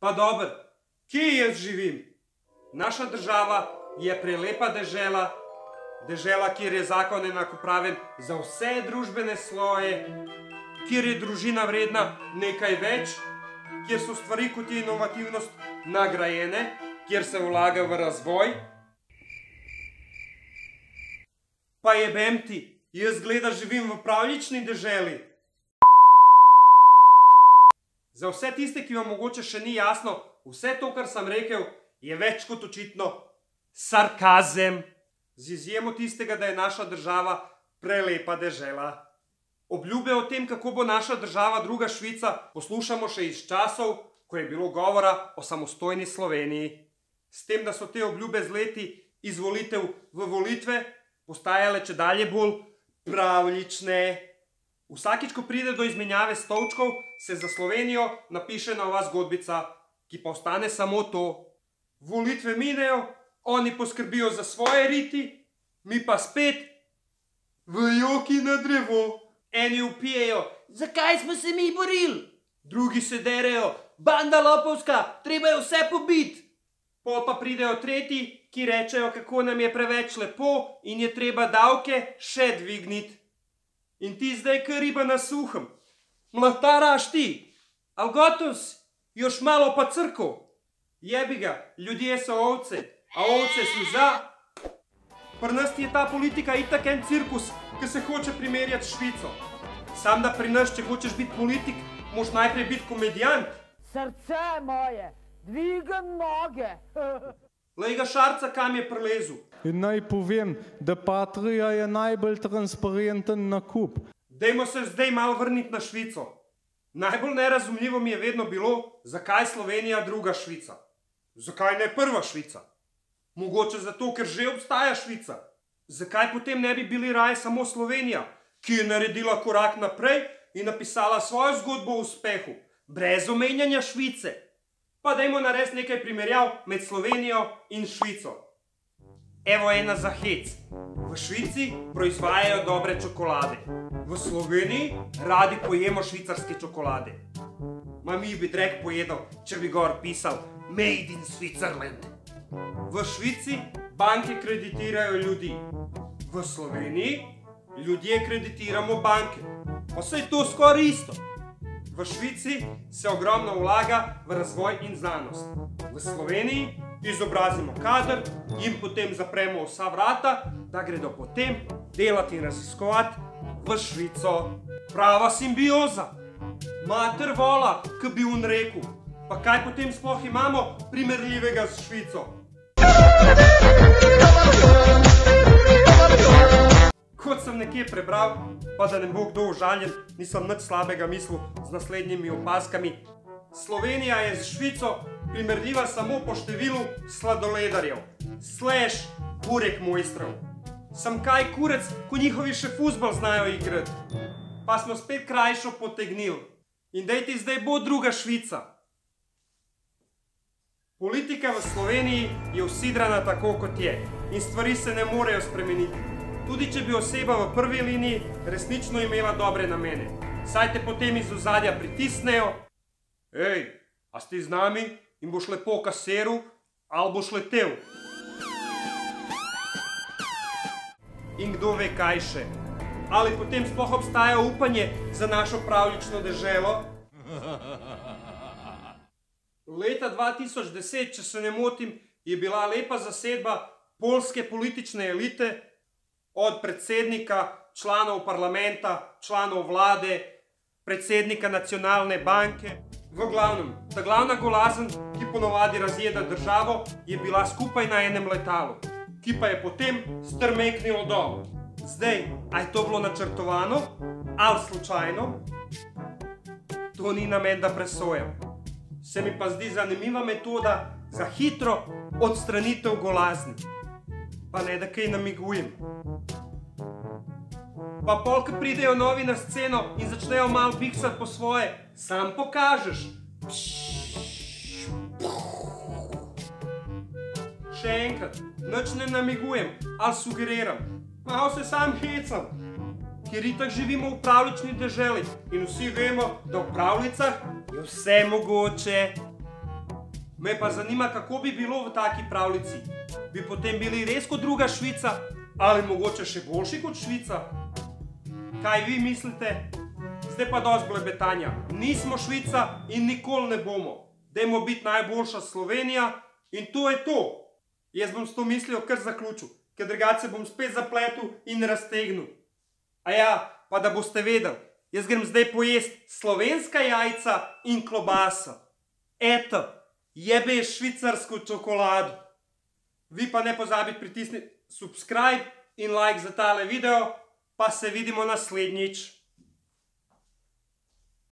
Pa dober, kje jaz živim? Naša država je prelepa dežela, dežela, kjer je zakon enakopraven za vse družbene sloje, kjer je družina vredna nekaj več, kjer so stvari kot je inovativnost nagrajene, kjer se vlaga v razvoj. Pa jebem ti, jaz gleda živim v pravljični deželi. Za vse tiste, ki vam mogoče še ni jasno, vse to, kar sem rekel, je več kot očitno sarkazem. Z izjemo tistega, da je naša država prelepa dežela. Obljube o tem, kako bo naša država druga Švica, poslušamo še iz časov, ko je bilo govora o samostojni Sloveniji. S tem, da so te obljube z leti iz volitev v volitve postajale čedalje bolj pravljične. Vsakič, ko pride do izmenjave stolčkov, se za Slovenijo napiše nova zgodbica, ki pa ostane samo to. Volitve minejo, oni poskrbijo za svoje riti, mi pa spet v joki na drevo. Eni vpijejo, zakaj smo se mi borili? Drugi se derejo, banda lopovska, treba je vse pobiti. Pol pa pridejo tretji, ki rečejo, kako nam je preveč lepo in je treba davke še dvigniti. In ti zdaj kar riba na suhem. Mlataraš ti, ali gotov si, još malo pa crkov. Jebi ga, ljudje so ovce, a ovce so za. Pri nas je ta politika itak en cirkus, ki se hoče primerjati s Švico. Sam da pri nas, če hočeš biti politik, moš najprej biti komedijant. Srce moje, dvigam noge. Lej ga Šarca, kam je prilezu. In naj povem, da Patria je najbolj transparenten nakup. Dajmo se zdaj malo vrniti na Švico. Najbolj nerazumljivo mi je vedno bilo, zakaj Slovenija druga Švica. Zakaj ne prva Švica? Mogoče zato, ker že obstaja Švica. Zakaj potem ne bi bili raje samo Slovenija, ki je naredila korak naprej in napisala svojo zgodbo o uspehu, brez omenjanja Švice? Pa dajmo narediti nekaj primerjav med Slovenijo in Švico. Evo ena za hec. V Švici proizvajajo dobre čokolade. V Sloveniji radi pojemo švicarske čokolade. Ma mi bi drek pojedal, če bi gor pisal Made in Switzerland. V Švici banke kreditirajo ljudi. V Sloveniji ljudje kreditiramo banke. Pa saj to skoraj isto. V Švici se ogromno vlaga v razvoj in znanost. V Sloveniji izobrazimo kader in potem zapremo vsa vrata, da gredo potem delati in raziskovati v Švico. Prava simbioza. Mater vola, ki bi on rekel. Pa kaj potem sploh imamo primerljivega s Švico? Kot sem nekje prebral, pa da ne bo kdo užaljen, nisem nič slabega mislil z naslednjimi opazkami. Slovenija je z Švico primerljiva samo po številu sladoledarjev, / burek mojstrov. Sem kaj kurec, ko njihovi še fuzbal znajo igrati. Pa smo spet krajšo potegnili. In daj ti zdaj bo druga Švica. Politika v Sloveniji je usidrana tako, kot je. In stvari se ne morejo spremeniti. Tudi če bi oseba v prvi liniji resnično imela dobre namene. Saj te potem iz ozadja pritisnejo. Ej, a si z nami in boš lepo kaseril, ali boš letel? In kdo ve kaj še? Ali potem sploh obstaja upanje za našo pravljično deželo? Leta 2010, če se ne motim, je bila lepa zasedba poljske politične elite, od predsednika, članov parlamenta, članov vlade, predsednika nacionalne banke. V glavnem, ta glavna golazen, ki ponovadi razjeda državo, je bila skupaj na enem letalu, ki pa je potem strmeknilo dol. Zdaj, a je to bilo načrtovano ali slučajno? To ni namen, da presojam. Se mi pa zdi zanimiva metoda za hitro odstranitev golazni. Pa ne, da kaj namigujem. Pa pol, ko pridejo novi na sceno in začnejo malo biksati po svoje, sam pokažeš. Še enkrat, nič ne namigujem ali sugeriram. Malo se sam hecam. Ker itak živimo v pravljični deželi in vsi vemo, da v pravljicah je vse mogoče. Me pa zanima, kako bi bilo v taki pravljici. Bi potem bili res kot druga Švica, ali mogoče še boljši kot Švica? Kaj vi mislite? Zdaj pa dosti blebetanja. Nismo Švica in nikoli ne bomo. Dajmo biti najboljša Slovenija in to je to. Jaz bom s to mislijo kar zaključil, ker drugače bom spet zapletel in raztegnil. A ja, pa da boste vedeli, jaz grem zdaj pojest slovenska jajca in klobasa. Eto, jebe švicarsko čokolado. Vi pa ne pozabite pritisniti subscribe in like za tale video, pa se vidimo naslednjič.